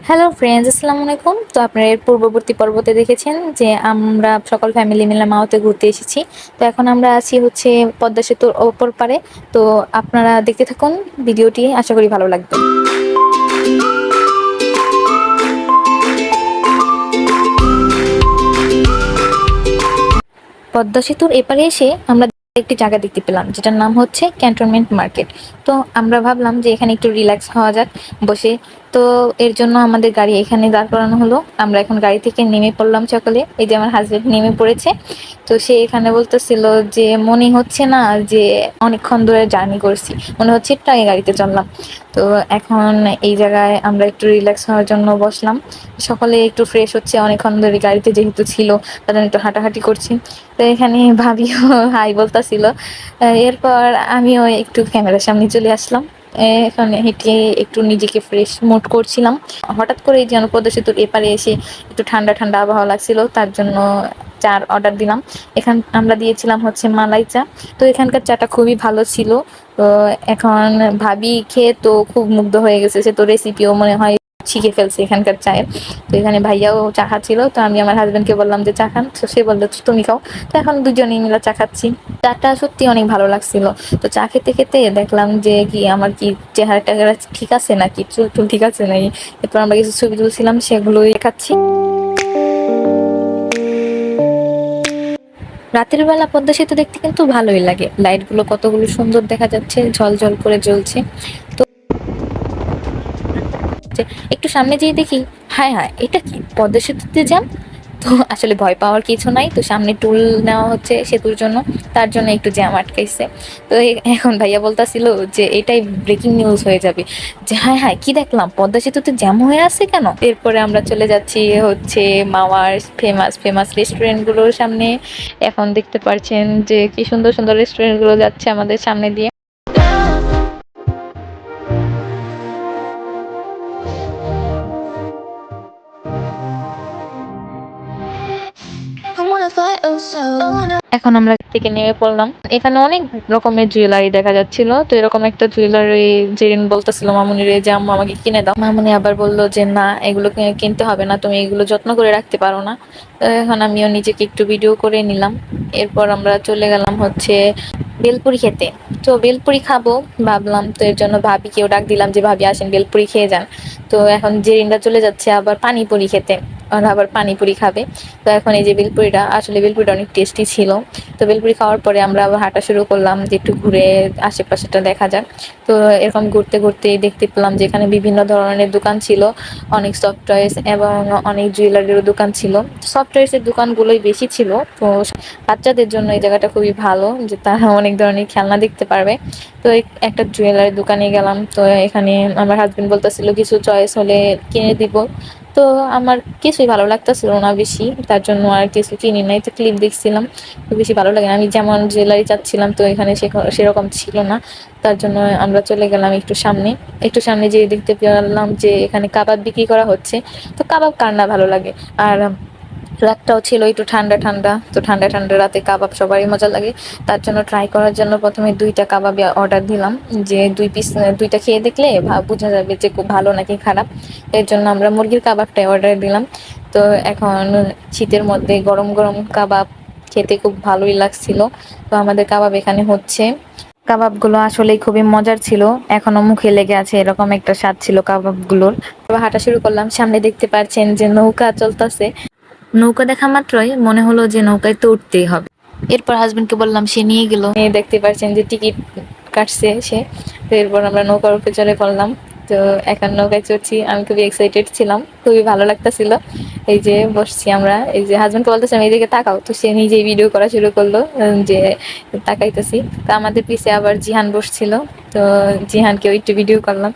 Hello friends, আসসালামু আলাইকুম। তো আপনারা এর পূর্ববর্তী পর্বতে দেখেছেন যে আমরা সকল ফ্যামিলি মিলে মাওতে ঘুরতে এসেছি। তো এখন আমরা আছি হচ্ছে পদ্মা সেতুর ওপর পারে। তো আপনারা দেখতে থাকুন ভিডিওটি, আশা করি ভালো লাগবে। পদ্মা সেতুর এপারে এসে আমরা একটি জায়গা দেখতে পেলাম যেটার নাম হচ্ছে ক্যান্টনমেন্ট মার্কেট। তো আমরা ভাবলাম যে এখানে একটু রিল্যাক্স হওয়া যাক বসে। তো এর জন্য আমাদের গাড়ি এখানে দাঁড় করানো হলো। আমরা এখন গাড়ি থেকে নেমে পড়লাম সকলে। এই যে আমার হাজবেন্ড নেমে পড়েছে। তো সে এখানে বলতেছিল যে মনে হচ্ছে না যে অনেকক্ষণ ধরে জার্নি করছি, মনে হচ্ছে একটু আগে গাড়িতে চললাম। তো এখন এই জায়গায় আমরা একটু রিল্যাক্স হওয়ার জন্য বসলাম। সকলে একটু ফ্রেশ হচ্ছে, অনেকক্ষণ ধরে গাড়িতে যেহেতু ছিল তাদের একটু হাঁটাহাঁটি করছি। তো এখানে ভাবিও হাই বলতাছিল। এরপর আমিও একটু ক্যামেরার সামনে চলে আসলাম। এখানে হেঁটে একটু নিজেকে ফ্রেশ মুড করছিলাম। হঠাৎ করে এই জনপদ সেতুর এপারে এসে একটু ঠান্ডা ঠান্ডা আবহাওয়া লাগছিল, তার জন্য চার অর্ডার দিলাম। আমরা দিয়েছিলাম হচ্ছে মালাই চা। তো এখানকার চাটা খুবই ভালো ছিল। তো এখন ভাবি খেয়ে তো খুব মুগ্ধ হয়ে গেছে, সে তো রেসিপিও মনে হয় শিখে ফেলছে এখানকার চায়ের। তো এখানে ভাইয়াও চা খাচ্ছিল, তো আমি আমার হাজবেন্ডকে বললাম যে চা খান, তো সে বললো তুমি খাও। তো এখন দুজনেই মিলে চা খাচ্ছি। চাটা সত্যি অনেক ভালো লাগছিল। তো চা খেতে খেতে দেখলাম যে কি আমার কি চেহারা টেহারা ঠিক আছে নাকি, চুল টুল ঠিক আছে নাকি। এরপর আমরা কিছু ছবি তুলছিলাম, সেগুলোই দেখাচ্ছি। রাতের বেলা পদ্মা সেতু দেখতে কিন্তু ভালোই লাগে, লাইট গুলো কতগুলো সুন্দর দেখা যাচ্ছে, ঝলঝল করে জ্বলছে। তো একটু সামনে যেয়ে দেখি, হায় হায় এটা কি, পদ্মা সেতুতে জ্যাম। তো আসলে ভয় পাওয়ার কিছু নাই। তো সামনে টুল নেওয়া হচ্ছে সেতুর জন্য, তার জন্য একটু জ্যাম আটকাইছে। তো এখন ভাইয়া বলতাছিল যে এটাই ব্রেকিং নিউজ হয়ে যাবে, যে হায় হায় কি দেখলাম, পদ্মা সেতুতে জ্যাম হয়ে আছে কেন। এরপরে আমরা চলে যাচ্ছি হচ্ছে মাওয়ার ফেমাস ফেমাস রেস্টুরেন্ট গুলোর সামনে। এখন দেখতে পাচ্ছেন যে কি সুন্দর সুন্দর রেস্টুরেন্ট গুলো যাচ্ছে আমাদের সামনে দিয়ে। এখন আমরা থেকে নেমে পড়লাম। এখানে অনেক রকমের জুয়েলারি দেখা যাচ্ছিল। তো এরকম একটা জুয়েলারি জেরিন বলতেছিল মামুনিরে যে আম্মু আমাকে কিনে দাও। মামুনি আবার বললো যে না, এগুলো কিনতে হবে না, তুমি এগুলো যত্ন করে রাখতে পারো না। তো এখন আমিও নিজেকে একটু ভিডিও করে নিলাম। এরপর আমরা চলে গেলাম হচ্ছে বেলপুরি খেতে। তো বেলপুরি খাবো ভাবলাম, তো এর জন্য ভাবিকেও ডাক দিলাম যে ভাবি আসেন বেলপুরি খেয়ে যান। তো এখন জেরিনরা চলে যাচ্ছে আবার পানিপুরি খেতে, ওরা আবার পানিপুরি খাবে। তো এখন এই যে বেলপুরিটা, আসলে বেলপুরিটা অনেক টেস্টি ছিল। তো বেলপুরি খাওয়ার পরে আমরা আবার হাঁটা শুরু করলাম যে একটু ঘুরে আশেপাশেটা দেখা যাক। তো এরকম ঘুরতে ঘুরতে দেখতে পেলাম যে এখানে বিভিন্ন ধরনের দোকান ছিল, অনেক সফট টয়েস এবং অনেক জুয়েলারিরও দোকান ছিল। সফট টয়েসের দোকানগুলোই বেশি ছিল। তো বাচ্চাদের জন্য এই জায়গাটা খুবই ভালো, যে তারা অনেক ধরনের খেলনা দেখতে পারবে। তো একটা জুয়েলারি দোকানে গেলাম। তো এখানে আমার হাজবেন্ড বলতেছিল কিছু চয়েস হলে কিনে দিব। তো আমার কিছুই ভালো লাগতেছিল না বেশি, তার জন্য আর কিছু কিনি নাই। তো ক্লিপ দেখছিলাম, তো বেশি ভালো লাগে না, আমি যেমন জুয়েলারি চাচ্ছিলাম তো এখানে সেরকম ছিল না। তার জন্য আমরা চলে গেলাম একটু সামনে। একটু সামনে যেয়ে দেখতে পেলাম যে এখানে কাবাব বিক্রি করা হচ্ছে। তো কাবাব কার না ভালো লাগে। আর রাতটাও ছিল একটু ঠান্ডা ঠান্ডা, তো ঠান্ডা ঠান্ডা রাতে কাবাব সবারই মজা লাগে। তার জন্য ট্রাই করার জন্য প্রথমে 2টা কাবাব অর্ডার দিলাম, যে 2 পিস 2টা খেয়ে দেখলে বোঝা যাবে যে খুব ভালো নাকি খারাপ। এর জন্য আমরা মুরগির কাবাবটাই অর্ডার দিলাম। তো এখন শীতের মধ্যে গরম গরম কাবাব খেতে খুব ভালোই লাগছিল। তো আমাদের কাবাব এখানে হচ্ছে। কাবাবগুলো আসলেই খুবই মজার ছিল, এখনো মুখে লেগে আছে, এরকম একটা স্বাদ ছিল কাবাবগুলোর। হাঁটা শুরু করলাম, সামনে দেখতে পাচ্ছেন যে নৌকা চলতেছে। নৌকা দেখা মাত্রই মনে হলো যে নৌকায় তো উঠতেই হবে। এরপর হাজবেন্ডকে বললাম, সে নিয়ে গেল। দেখতে পাচ্ছেন যে টিকিট কাটছে সে। তো এরপর আমরা নৌকার উপরে চলে পড়লাম। তো এখন নৌকায় চড়ছি, আমি খুবই এক্সাইটেড ছিলাম, খুবই ভালো লাগতেছিল। এই যে বসছি আমরা, এই যে হাজবেন্ডকে বলতেছিলাম এইদিকে তাকাও, তো সে নিজেই ভিডিও করা শুরু করলো যে তাকাইতেছি। তো আমাদের পিছে আবার জিহান বসছিল, তো জিহানকেও একটু ভিডিও করলাম।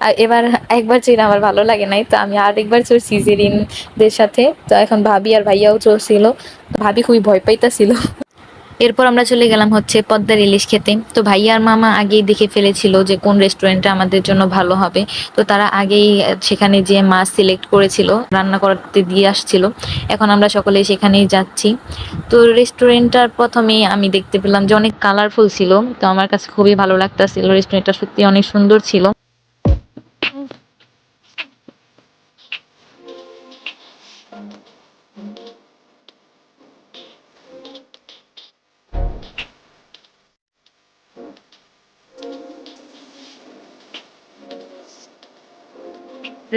আর এবার একবার চড়ে আমার ভালো লাগে নাই, তো আমি আরেকবার চড়ছি জেরিনদের সাথে। তো এখন ভাবি আর ভাইয়াও চলছিল, ভাবি খুবই ভয় পাইতাছিল। এরপর আমরা চলে গেলাম হচ্ছে পদ্মার ইলিশ খেতে। তো ভাইয়া আর মামা আগেই দেখে ফেলেছিল যে কোন রেস্টুরেন্টটা আমাদের জন্য ভালো হবে। তো তারা আগেই সেখানে যে মাছ সিলেক্ট করেছিল, রান্না করতে দিয়ে আসছিল। এখন আমরা সকলেই সেখানেই যাচ্ছি। তো রেস্টুরেন্টটার প্রথমেই আমি দেখতে পেলাম যে অনেক কালারফুল ছিল। তো আমার কাছে খুবই ভালো লাগতাছিল, রেস্টুরেন্টটা সত্যি অনেক সুন্দর ছিল।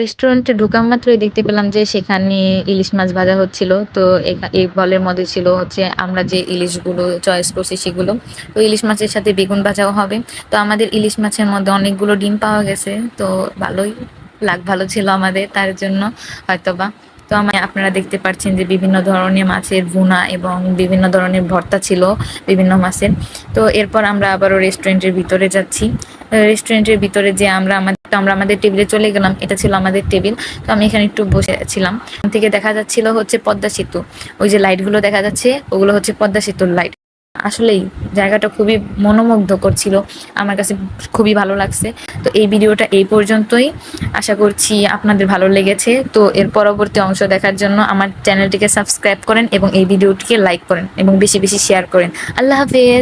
রেস্টুরেন্টে ঢোকা মাত্রই দেখতে পেলাম যে সেখানে ইলিশ মাছ ভাজা হচ্ছিল। তো এই বলের মধ্যে ছিল হচ্ছে আমরা যে ইলিশগুলো চয়েস করছি সেগুলো। তো ইলিশ মাছের সাথে বেগুন ভাজাও হবে। তো আমাদের ইলিশ মাছের মধ্যে অনেকগুলো ডিম পাওয়া গেছে। তো ভালোই লাক ভালো ছিল আমাদের তার জন্য হয়তোবা। তো আপনারা দেখতে পাচ্ছেন যে বিভিন্ন ধরনের মাছের ভুনা এবং বিভিন্ন ধরনের ভর্তা ছিল বিভিন্ন মাছের। তো এরপর আমরা আবারও রেস্টুরেন্টের ভিতরে যাচ্ছি। রেস্টুরেন্টের ভিতরে যে আমরা আমাদের টেবিলে চলে গেলাম। এটা ছিল আমাদের টেবিল। তো আমি এখানে একটু বসেছিলাম। এখান থেকে দেখা যাচ্ছিল হচ্ছে পদ্মা সেতু। ওই যে লাইটগুলো দেখা যাচ্ছে ওগুলো হচ্ছে পদ্মা সেতুর লাইট। আসলেই জায়গাটা খুবই মনোমুগ্ধকর ছিল। আমার কাছে খুবই ভালো লাগছে। তো এই ভিডিওটা এই পর্যন্তই। আশা করছি আপনাদের ভালো লেগেছে। তো এর পরবর্তী অংশ দেখার জন্য আমার চ্যানেলটিকে সাবস্ক্রাইব করেন এবং এই ভিডিওটিকে লাইক করেন এবং বেশি বেশি শেয়ার করেন। আল্লাহ হাফেজ।